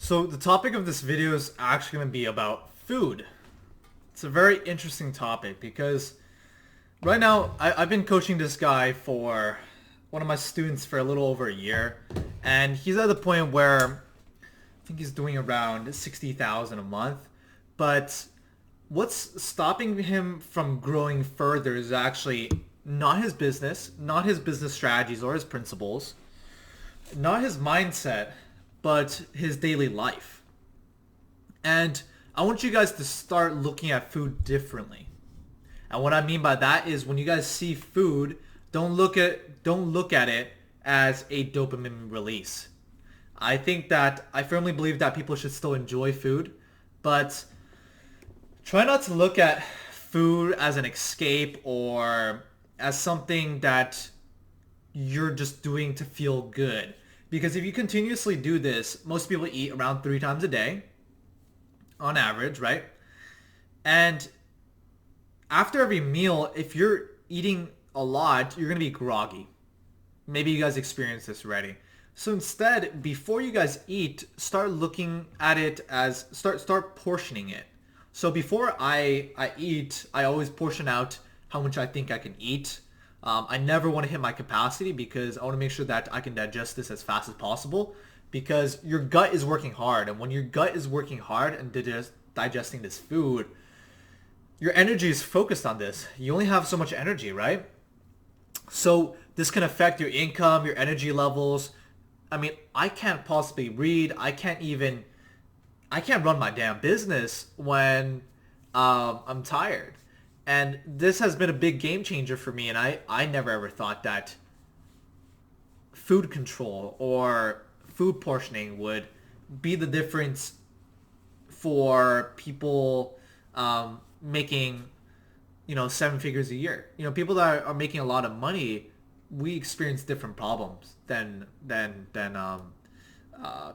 So the topic of this video is actually going to be about food. It's a very interesting topic because right now I've been coaching this guy for one of my students for a little over a year, and he's at the point where I think he's doing around 60,000 a month. But what's stopping him from growing further is actually not his business, not his business strategies or his principles, not his mindset, but his daily life. And I want you guys to start looking at food differently. And what I mean by that is when you guys see food, don't look at it as a dopamine release. I firmly believe that people should still enjoy food, but try not to look at food as an escape or as something that you're just doing to feel good. Because if you continuously do this, most people eat around 3 times a day on average, right? And after every meal, if you're eating a lot, you're going to be groggy. Maybe you guys experienced this already. So instead, before you guys eat, start looking at it as start portioning it. So before I eat, I always portion out how much I think I can eat. I never want to hit my capacity because I want to make sure that I can digest this as fast as possible, because your gut is working hard. And when your gut is working hard and digesting this food, your energy is focused on this. You only have so much energy, right? So this can affect your income, your energy levels. I mean, I can't possibly read. I can't run my damn business when I'm tired. And this has been a big game changer for me. And I never ever thought that food control or food portioning would be the difference for people making, 7 figures a year. People that are making a lot of money, we experience different problems than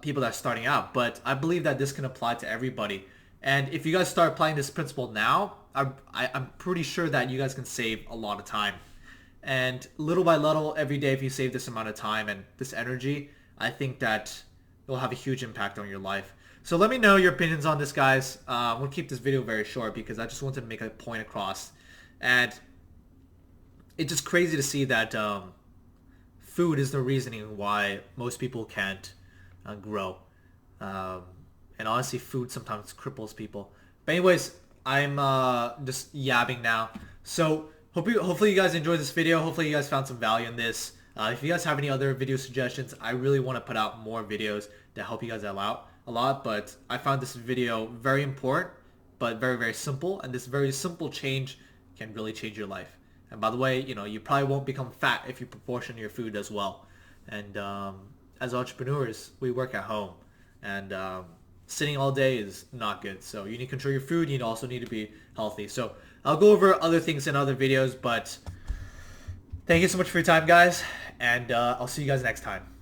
people that are starting out. But I believe that this can apply to everybody. And if you guys start applying this principle now, I'm pretty sure that you guys can save a lot of time. And little by little, every day, if you save this amount of time and this energy, I think that it will have a huge impact on your life. So let me know your opinions on this, guys. I'm going to keep this video very short because I just wanted to make a point across. And it's just crazy to see that food is the reasoning why most people can't grow. And honestly, food sometimes cripples people. But anyways, I'm just yabbing now. So hopefully you guys enjoyed this video. Hopefully you guys found some value in this. If you guys have any other video suggestions, I really want to put out more videos to help you guys out a lot. But I found this video very important, but very, very simple. And this very simple change can really change your life. And by the way, you probably won't become fat if you proportion your food as well. And as entrepreneurs, we work at home. And sitting all day is not good. So you need to control your food. You also need to be healthy. So I'll go over other things in other videos, but thank you so much for your time, guys. And I'll see you guys next time.